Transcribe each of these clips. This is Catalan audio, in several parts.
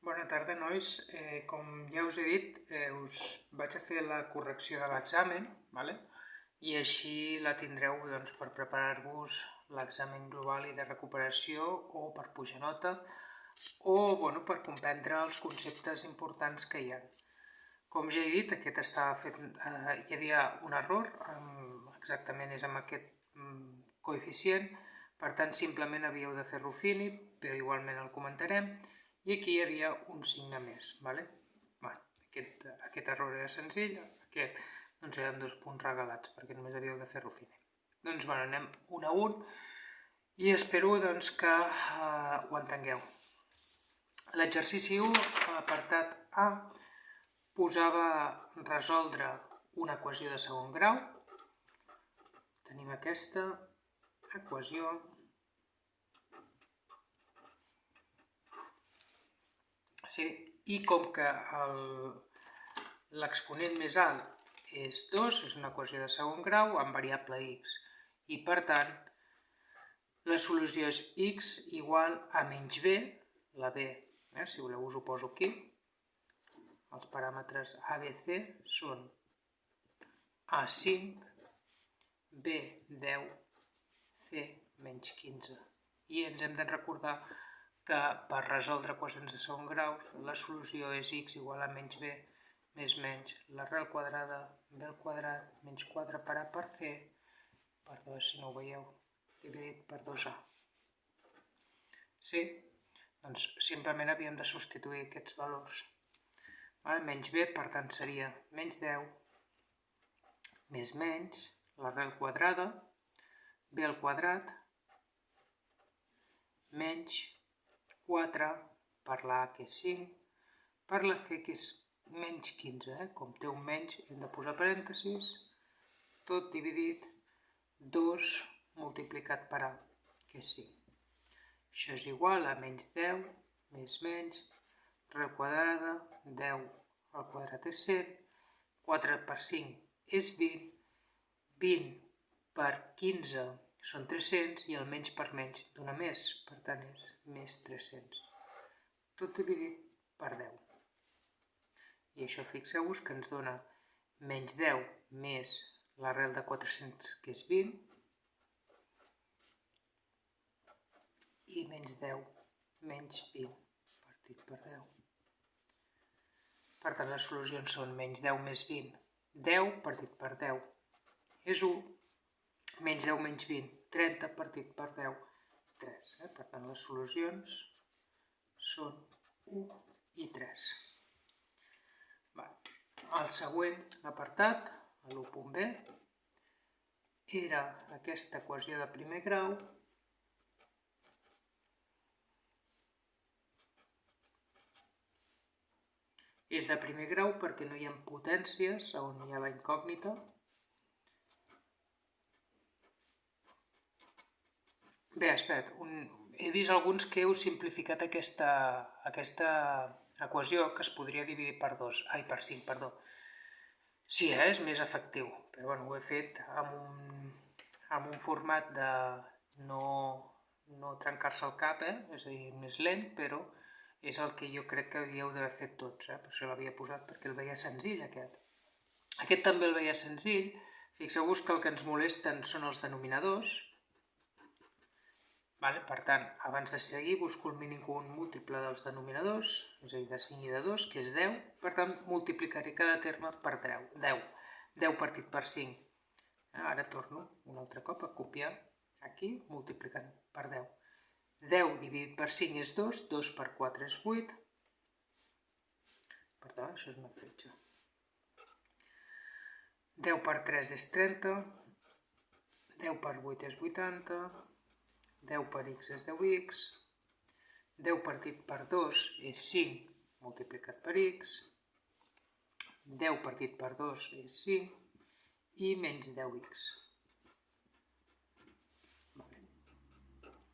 Bona tarda, nois. Com ja us he dit, us vaig a fer la correcció de l'examen, i així la tindreu per preparar-vos l'examen global i de recuperació o per pujar nota o per comprendre els conceptes importants que hi ha. Com ja he dit, aquest estava fet, hi havia un error, exactament és amb aquest coeficient, per tant simplement havíeu de fer-lo fini, però igualment el comentarem, i aquí hi havia un signe més. Aquest error era senzill, aquest eren 2 punts regalats, perquè només havíeu de fer-lo fini. Anem un a un i espero que ho entengueu. L'exercici 1, apartat A, posava resoldre una equació de segon grau. Tenim aquesta equació. I com que l'exponent més alt és 2, és una equació de segon grau amb variable x. I per tant, la solució és x igual a menys b, la b, si voleu us ho poso aquí. Els paràmetres a, b, c són a5, b10, c menys 15. I ens hem de recordar que per resoldre equacions de segon grau la solució és x igual a menys b més menys l'arrel quadrada b al quadrat menys 4 per a per c per 2, si no ho veieu, dividit per 2a. Sí? Doncs simplement havíem de substituir aquests valors. Menys b, per tant, seria menys 10 més menys l'arrel quadrada b al quadrat menys 4 per la a, que és 5, per la c, que és menys 15. Com té un menys, hem de posar parèntesis, tot dividit 2 multiplicat per a, que és 5. Això és igual a menys 10 més menys arrel quadrada, 10 al quadrat és 100, 4 per 5 és 20, 20 per 15 són 300 i el menys per menys dona més, per tant és més 300. Tot dividit per 10. I això fixeu-vos que ens dona menys 10 més l'arrel de 400, que és 20, i menys 10 menys 20 partit per 10. Per tant, les solucions són menys 10 més 20, 10 partit per 10 és 1, menys 10 menys 20, 30 partit per 10, 3. Per tant, les solucions són 1 i 3. El següent apartat, l'1.b, era aquesta equació de primer grau és de primer grau perquè no hi ha potències on hi ha la incògnita. Bé, espera't, he vist alguns que heu simplificat aquesta equació que es podria dividir per 5, perdó. Sí, és més efectiu, però ho he fet amb un format de no trencar-se el cap, és a dir, més lent, però és el que jo crec que havíeu d'haver fet tots, per això l'havia posat, perquè el veia senzill, aquest. Aquest també el veia senzill. Fixeu-vos que el que ens molesten són els denominadors. Per tant, abans de seguir, busco el mínim comú múltiple dels denominadors, és a dir, de 5 i de 2, que és 10. Per tant, multiplicaré cada terme per 10. 10 partit per 5. Ara torno un altre cop a copiar aquí, multiplicant per 10. 10 dividit per 5 és 2, 2 per 4 és 8. Per tant, això és una fletxa. 10 per 3 és 30, 10 per 8 és 80, 10 per x és 10x, 10 partit per 2 és 5 multiplicat per x, 10 partit per 2 és 5 i menys 10x.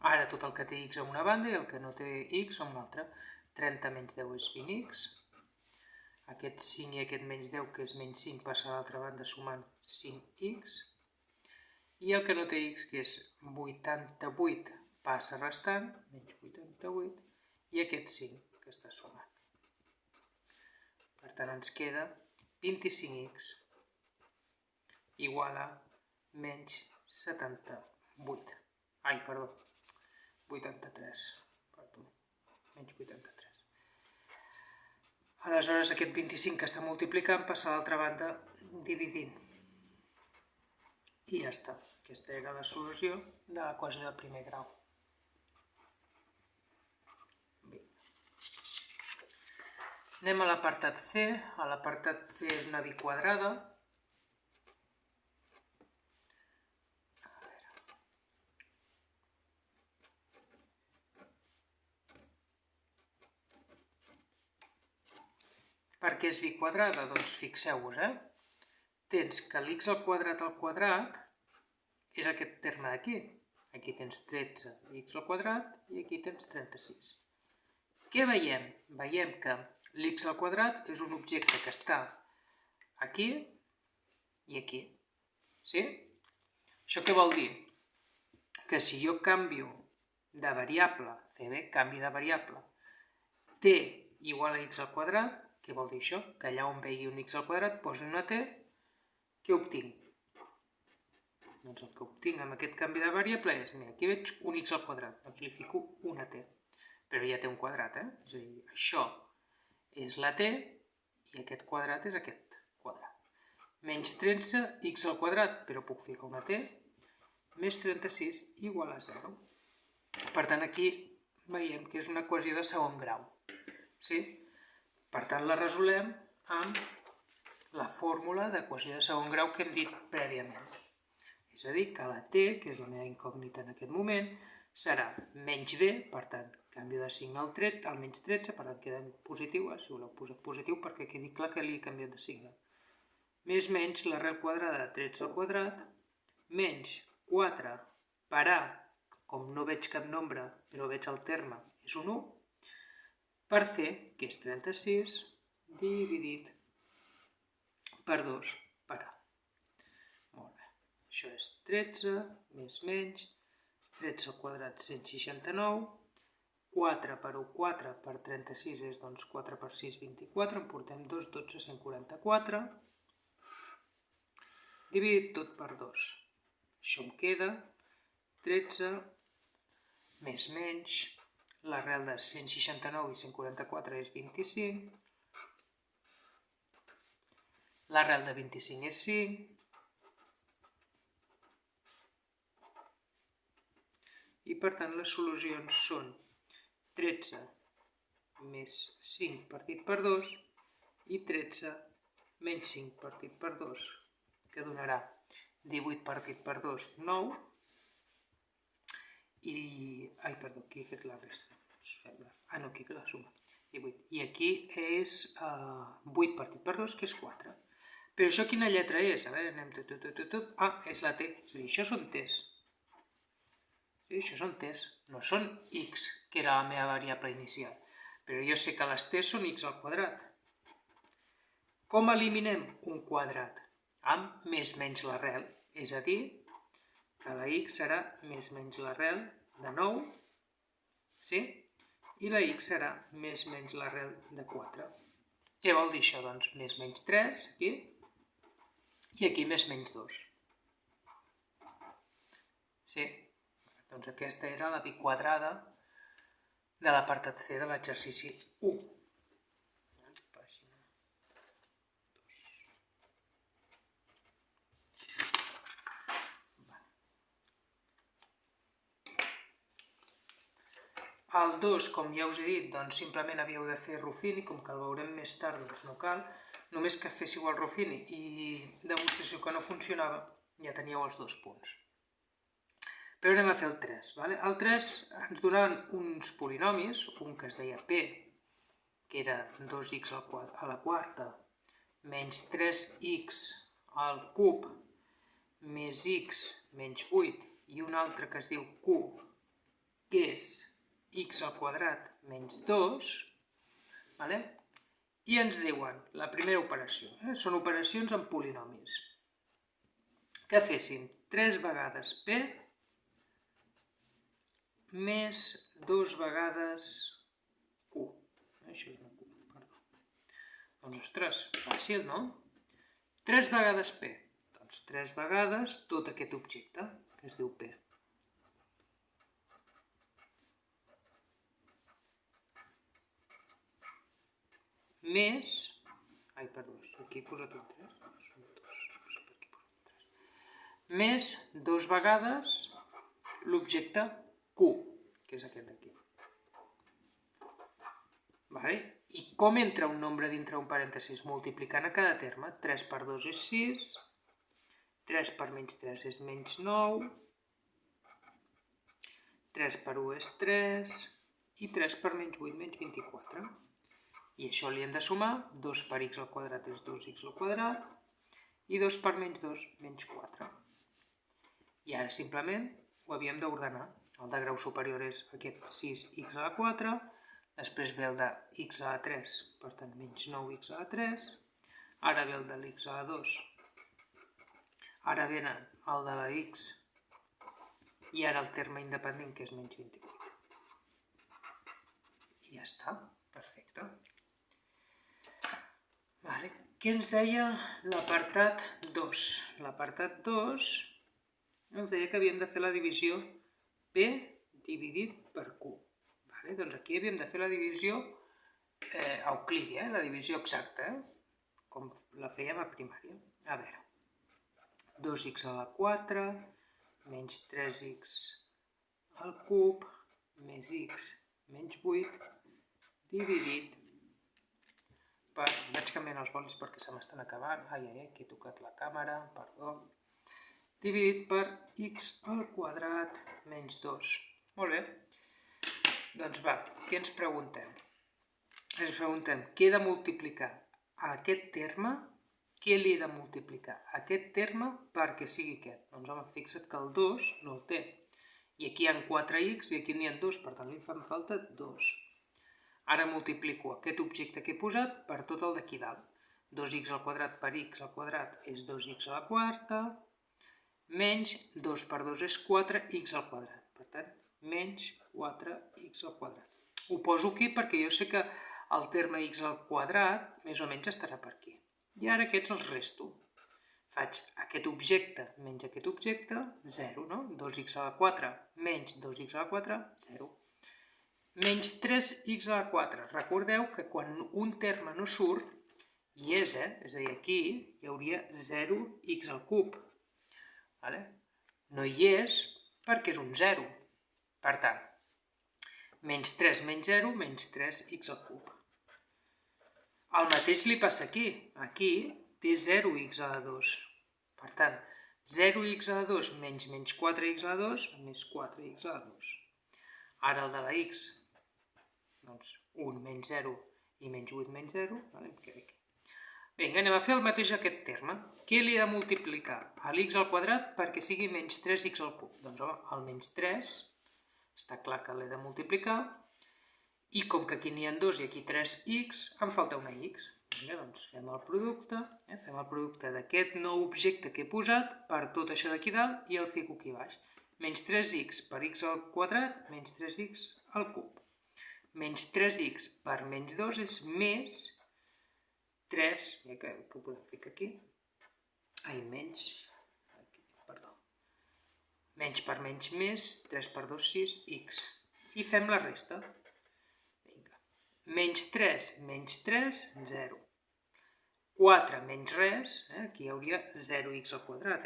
Ara tot el que té x a una banda i el que no té x a una altra. 30 menys 10 és 20x. Aquest 5 i aquest menys 10, que és menys 5, passa a l'altra banda sumant 5x. I el que no té x, que és 88, passa restant, menys 88, i aquest 5, que està sumant. Per tant, ens queda 25x igual a menys 78. Ai, perdó, 83. Perdó, menys 83. Aleshores, aquest 25 que està multiplicant passa a l'altra banda dividint. I ja està. Aquesta era la solució de l'equació de primer grau. Bé. Anem a l'apartat C. A l'apartat C és una biquadrada. Per què és biquadrada? Doncs fixeu-vos, Tens que l'x al quadrat és aquest terme d'aquí. Aquí tens 13x al quadrat i aquí tens 36. Què veiem? Veiem que l'x al quadrat és un objecte que està aquí i aquí. Sí? Això què vol dir? Que si jo canvio de variable, canvi de variable, t igual a x al quadrat, què vol dir això? Que allà on vegi un x al quadrat poso una t, què obtinc? Doncs el que obtinc amb aquest canvi de variable és, mira, aquí veig un x al quadrat, doncs li fico una t, però ja té un quadrat, És a dir, això és la t i aquest quadrat és aquest quadrat. Menys 13x al quadrat, però puc ficar una t, més 36 igual a 0. Per tant, aquí veiem que és una equació de segon grau. Sí? Per tant, la resolem amb la fórmula d'equació de segon grau que hem dit prèviament. És a dir, que la t, que és la meva incògnita en aquest moment, serà menys b, per tant, canvio de signe al menys 13, per tant queda positiu, si voleu posar positiu perquè quedi clar que li he canviat de signe. Més menys l'arrel quadrada de 13 al quadrat, menys 4 per a, com no veig cap nombre, però veig el terme, és un 1, per c, que és 36, dividit per 2 per a. Molt bé. Això és 13, més menys, 13 al quadrat 169, 4 per 1, 4 per 36 és doncs 4 per 6, 24, en portem 2, 12, 144, dividit tot per 2. Això em queda 13 més menys, l'arrel de 169 i 144 és 25, l'arrel de 25 és 5, i per tant les solucions són 13 més 5 partit per 2 i 13 menys 5 partit per 2, que donarà 18 partit per 2, 9, i... Ai, perdó, aquí he fet la resta. No, aquí la suma. 18. I aquí és 8 partit per 2, que és 4. Però això quina lletra és? A veure, anem... és la T. És a dir, això són T's. Sí, això són T's. No són x, que era la meva variable inicial. Però jo sé que les T's són x al quadrat. Com eliminem un quadrat? Amb més menys l'arrel. És a dir, que la x serà més menys l'arrel de 9, sí? I la x serà més menys l'arrel de 4. Què vol dir això? Doncs més menys 3, aquí, i aquí més menys 2. Sí? Doncs aquesta era la biquadrada de l'apartat C de l'exercici 1. Pàgina 2. El 2, com ja us he dit, doncs simplement havíeu de fer Ruffini, com que el veurem més tard, doncs no cal. Només que féssiu el Ruffini i demostració que no funcionava, ja teníeu els 2 punts. Però anem a fer el 3. Vale? El 3 ens donaven uns polinomis, un que es deia P, que era 2x a la quarta, menys 3x al cub, més x menys 8, i un altre que es diu Q, que és x al quadrat menys 2, vale? I ens diuen la primera operació, són operacions amb polinomis, que fessin 3 vegades P més 2 vegades Q. Això és una Q, perdó. Doncs, ostres, fàcil, no? 3 vegades P. Doncs 3 vegades tot aquest objecte, que es diu P. Més... Ai, perdó, aquí he posat un 3. Són 2, no sé per què he posat un 3. Més 2 vegades l'objecte Q, que és aquest d'aquí. I com entra un nombre dintre un parèntesis? Multiplicant a cada terme. 3 per 2 és 6, 3 per menys 3 és menys 9, 3 per 1 és 3, i 3 per menys 8 menys 24. I això li hem de sumar, 2 per x al quadrat és 2x al quadrat, i 2 per menys 2 menys 4. I ara simplement ho havíem d'ordenar. El de grau superior és aquest 6x a la 4, després ve el de x a la 3, per tant menys 9x a la 3, ara ve el de l'x a la 2, ara ve el de la x, i ara el terme independent que és menys 28. I ja està, perfecte. Què ens deia l'apartat 2? L'apartat 2 ens deia que havíem de fer la divisió P dividit per Q. Doncs aquí havíem de fer la divisió euclídia, la divisió exacta, com la fèiem a primària. A veure, 2x a la 4 menys 3x al cub més x menys 8 dividit per... Vaig canviant els bolis perquè se m'estan acabant. Ai, que he tocat la càmera, perdó. Dividit per x al quadrat menys 2. Molt bé. Doncs va, què ens preguntem? Ens preguntem què he de multiplicar a aquest terme, què li he de multiplicar a aquest terme perquè sigui aquest. Doncs home, fixa't que el 2 no el té. I aquí hi ha 4x i aquí n'hi ha 2, per tant li fan falta 2. Ara multiplico aquest objecte que he posat per tot el d'aquí dalt. 2x al quadrat per x al quadrat és 2x a la quarta, menys 2 per 2 és 4x al quadrat. Per tant, menys 4x al quadrat. Ho poso aquí perquè jo sé que el terme x al quadrat més o menys estarà per aquí. I ara aquests els resto. Faig aquest objecte menys aquest objecte, 0, no? 2x a la 4 menys 2x a la 4, 0. Menys 3x a la 4. Recordeu que quan un terme no surt, hi és, és a dir, aquí hi hauria 0x al cub. No hi és perquè és un 0. Per tant, menys 3 menys 0, menys 3x al cub. El mateix li passa aquí. Aquí té 0x a la 2. Per tant, 0x a la 2 menys 4x a la 2 més 4x a la 2. Ara el de la x, doncs 1 menys 0 i menys 8 menys 0, em queda aquí. Vinga, anem a fer el mateix aquest terme. Què li he de multiplicar a l'x al quadrat perquè sigui menys 3x al cub? Doncs home, el menys 3, està clar que l'he de multiplicar, i com que aquí n'hi ha 2 i aquí 3x, em falta una x. Vinga, doncs fem el producte d'aquest nou objecte que he posat per tot això d'aquí dalt i el fico aquí baix. Menys 3x per x al quadrat, menys 3x al cub. Menys 3x per menys 2 és més 3, que ho podem ficar aquí, menys per menys més, 3 per 2, 6, x. I fem la resta. Menys 3, 0. 4 menys res, aquí hi hauria 0x al quadrat.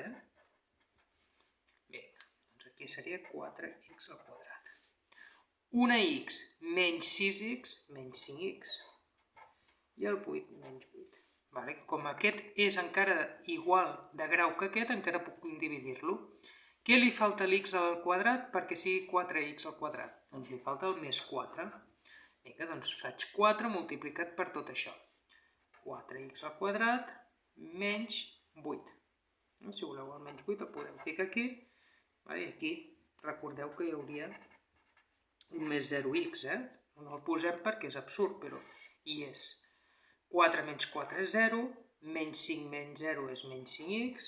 Bé, doncs aquí seria 4x al quadrat. Una x menys 6x menys 5x. I el 8 menys 8. Com aquest és encara igual de grau que aquest, encara puc dividir-lo. Què li falta a l'x al quadrat perquè sigui 4x al quadrat? Doncs li falta el més 4. Vinga, doncs faig 4 multiplicat per tot això. 4x al quadrat menys 8. Si voleu el menys 8 el podem ficar aquí. I aquí recordeu que hi hauria un més 0x. No el posem perquè és absurd, però hi és. 4 menys 4 és 0, menys 5 menys 0 és menys 5x,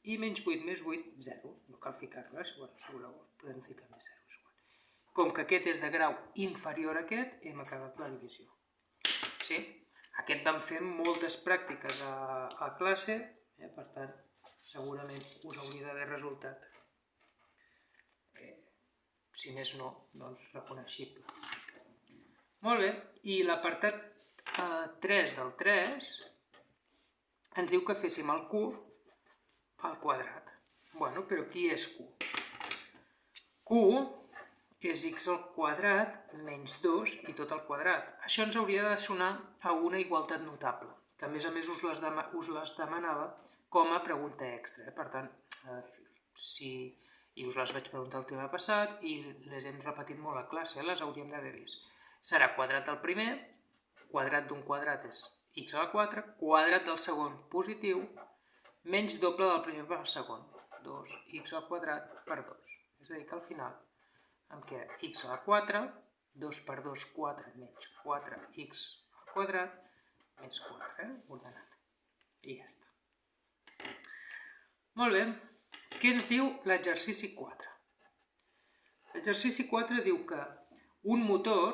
i menys 8 més 8, 0. No cal ficar-lo, si voleu podem ficar més 0. Com que aquest és de grau inferior a aquest, hem acabat la divisió. Sí? Aquest vam fer moltes pràctiques a classe, per tant, segurament us hauria d'haver resultat, si més no, doncs reconeixible. Molt bé, i l'apartat 3 del 3 ens diu que féssim el cub al quadrat. Bueno, però qui és Q? Q és x al quadrat menys 2 i tot al quadrat. Això ens hauria de sonar a una igualtat notable, que a més us les demanava com a pregunta extra. Per tant, i us les vaig preguntar el tema passat i les hem repetit molt a classe, les hauríem d'haver vist. Serà quadrat del primer, quadrat d'un quadrat és x a la 4, quadrat del segon positiu, menys doble del primer per al segon, 2x al quadrat per 2. És a dir, que al final em queda x a la 4, 2 per 2, 4, menys 4x al quadrat, més 4, ordenat. I ja està. Molt bé. Què ens diu l'exercici 4? L'exercici 4 diu que un motor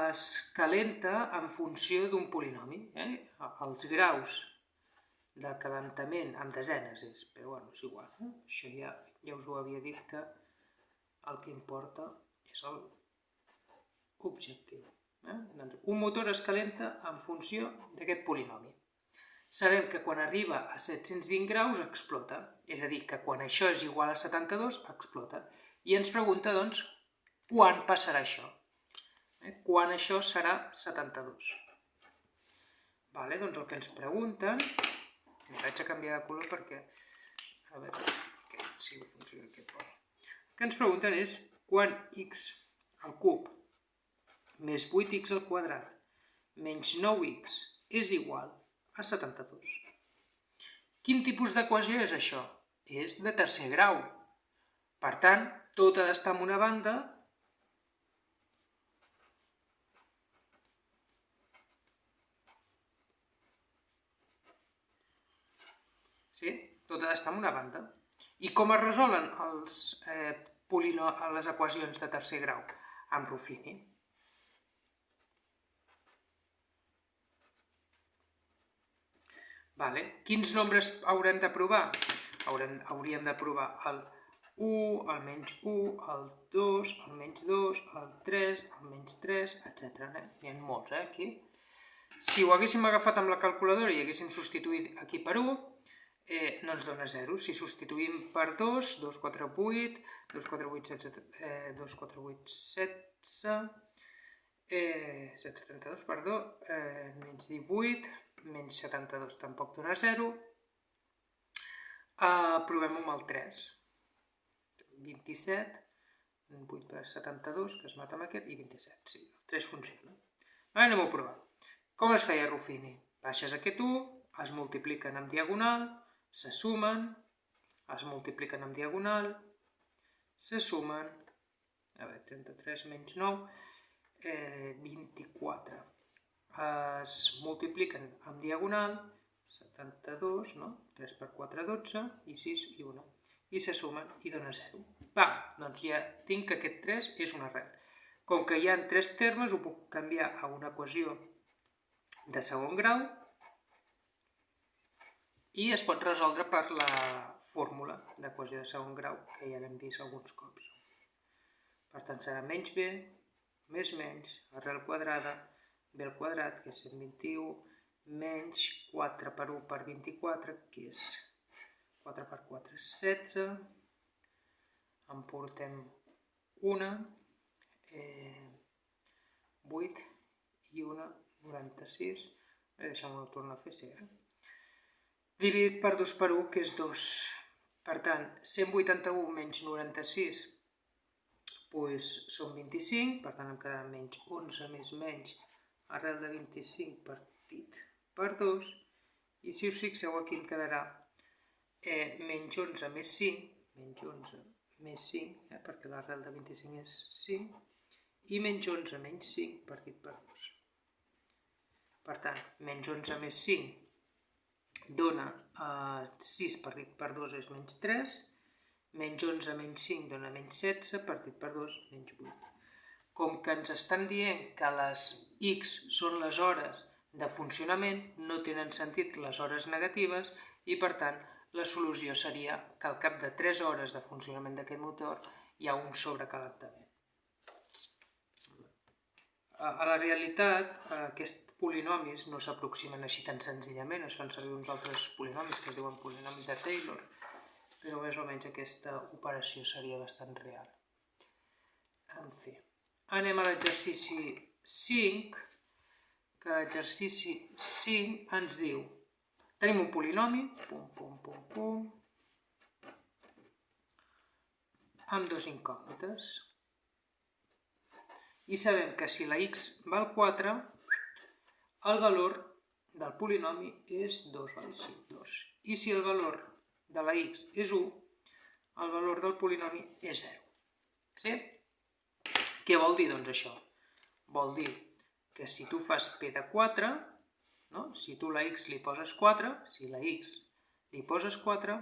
es calenta en funció d'un polinomi. Els graus de calentament amb desenes és, però bueno, és igual. Això ja us ho havia dit que el que importa és l'objectiu. Doncs un motor es calenta en funció d'aquest polinomi. Sabem que quan arriba a 720 graus explota, és a dir, que quan això és igual a 72 explota. I ens pregunta, doncs, quan passarà això? Quan això serà 72? Doncs el que ens pregunten... Vaig a canviar de color perquè... A veure, si funciona aquest pol. El que ens pregunten és quan x al cub més 8x al quadrat menys 9x és igual a 72. Quin tipus d'equació és això? És de tercer grau. Per tant, tot ha d'estar en una banda sí? Tot ha d'estar en una banda. I com es resolen les equacions de tercer grau? Amb Ruffini. Quins nombres haurem de provar? Hauríem de provar el 1, el menys 1, el 2, el menys 2, el 3, el menys 3, etc. N'hi ha molts, aquí. Si ho haguéssim agafat amb la calculadora i haguéssim substituït aquí per 1, no ens dona 0. Si substituïm per 2, 2, 4, 8, 2, 4, 8, 2, 4, 8, 16, 732, perdó, menys 18, menys 72, tampoc dona 0. Provem amb el 3. 27, 8 per 72, que es mata amb aquest, i 27, sí, el 3 funciona. Anem-ho a provar. Com es feia Ruffini? Baixes aquest 1, es multipliquen en diagonal, se sumen, es multipliquen en diagonal, se sumen, 33 menys 9, 24. Es multipliquen en diagonal, 72, no? 3 per 4, 12, i 6 i 1. I se sumen i dona 0. Doncs ja tinc que aquest 3 és una arrel. Com que hi ha 3 termes, ho puc canviar a una equació de segon grau i es pot resoldre per la fórmula d'equació de segon grau, que ja l'hem vist alguns cops. Per tant, serà menys b, més menys, arrel quadrada, b al quadrat, que és 121, menys 4 per 1 per 24, que és 4 per 4 és 16, en portem una, 8 i una, 96, deixem-ho tornar a fer, sí, dividit per 2 per 1, que és 2. Per tant, 181 menys 96 són 25, per tant em quedarà menys 11 més menys arrel de 25 partit per 2, i si us fixeu aquí em quedarà menys 11 més 5, menys 11 més 5, perquè l'arrel de 25 és 5, i menys 11 menys 5 partit per 2. Per tant, menys 11 més 5 dona 6 partit per 2 és menys 3, menys 11 menys 5 dona menys 16, partit per 2 menys 8. Com que ens estan dient que les x són les hores de funcionament, no tenen sentit les hores negatives i, per tant, la solució seria que al cap de 3 hores de funcionament d'aquest motor hi ha un sobrecalentament. A la realitat, aquests polinomis no s'aproximen així tan senzillament, es fan servir uns altres polinomis que es diuen polinomis de Taylor, però més o menys aquesta operació seria bastant real. En fi, anem a l'exercici 5, que l'exercici 5 ens diu, tenim un polinomi, amb dos incògnites, i sabem que si la x val 4, el valor del polinomi és 2, oi? Sí, 2. I si el valor de la x és 1, el valor del polinomi és 0. Sí? Què vol dir, doncs, això? Vol dir que si tu fas p de 4, no? Si tu la x li poses 4, si la x li poses 4,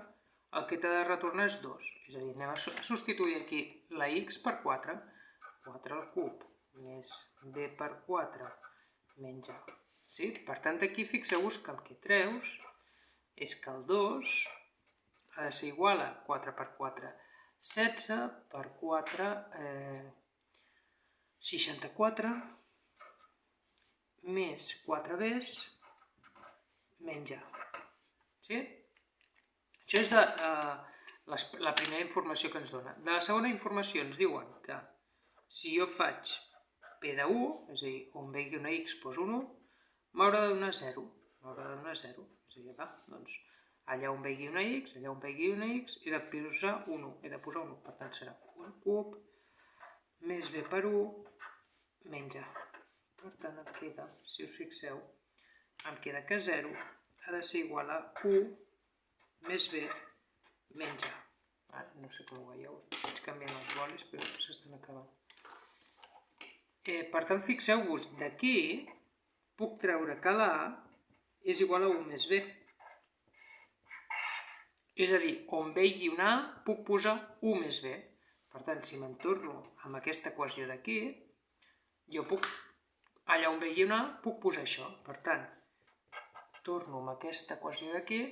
el que t'ha de retornar és 2. És a dir, anem a substituir aquí la x per 4, 4 al cub més b per 4 menys a. Sí? Per tant, aquí fixeu-vos que el que treus és que el 2 ha de ser igual a 4 per 4, 16 per 4, 64, més 4b's menys a. Sí? Això és la primera informació que ens dona. De la segona informació ens diuen que si jo faig p de 1, és a dir, on vegi una x poso un 1, m'haurà de donar 0. M'haurà de donar 0. És a dir, doncs, allà on vegi una x, allà on vegi una x, he de posar un 1. He de posar un 1. Per tant, serà 1 al cub més b per 1 menys a. Per tant, em queda, si us fixeu, em queda que 0 ha de ser igual a 1 més b menys a. No sé com ho veieu, vaig canviant els bolis, però s'estan acabant. Per tant, fixeu-vos, d'aquí puc treure que la a és igual a 1 més b. És a dir, on vegi una a puc posar 1 més b. Per tant, si me'n torno amb aquesta equació d'aquí, jo puc, allà on vegi una a puc posar això. Per tant, torno amb aquesta equació d'aquí,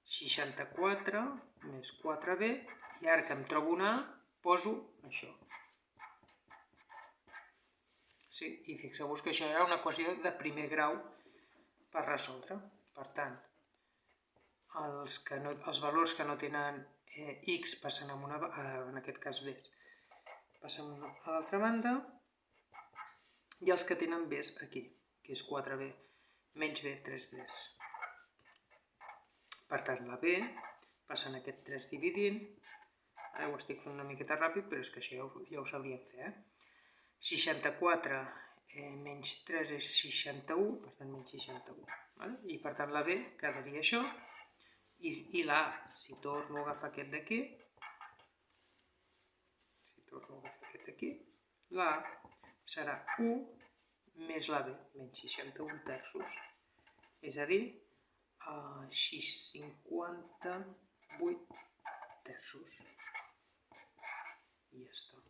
64 més 4b, i ara que em trobo una a, poso això. Sí? I fixeu-vos que això era una equació de primer grau per resoldre. Per tant, els valors que no tenen x passen en aquest cas b, passen a l'altra banda, i els que tenen b aquí, que és 4b menys b, 3b. Per tant, la b passa en aquest 3 dividint, ara ho estic fent una miqueta ràpid, però és que això ja ho sabríem fer, 64 menys 3 és 61, per tant menys 61. I per tant la b quedaria això, i la a, si torno a agafar aquest d'aquí, la a serà 1 més la b, menys 61 terços, és a dir, 58 terços. I ja està.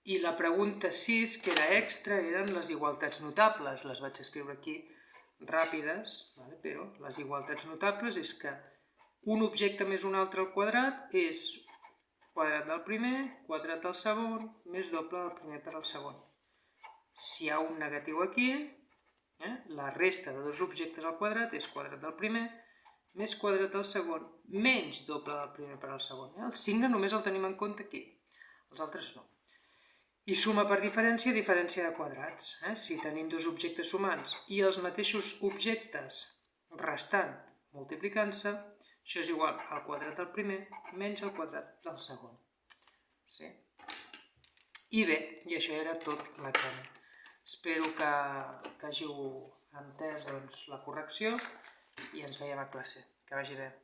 I la pregunta 6, que era extra, eren les igualtats notables. Les vaig escriure aquí ràpides, però les igualtats notables és que un objecte més un altre al quadrat és quadrat del primer, quadrat del segon, més doble del primer per al segon. Si hi ha un negatiu aquí, la resta de dos objectes al quadrat és quadrat del primer, més quadrat del segon, menys doble del primer per al segon. El signe només el tenim en compte aquí, els altres no. I suma per diferència, diferència de quadrats. Si tenim dos objectes sumants i els mateixos objectes restant multiplicant-se, això és igual al quadrat del primer menys al quadrat del segon. Sí? I bé, i això era tot l'examen. Espero que hàgiu entès la correcció i ens veiem a classe. Que vagi bé.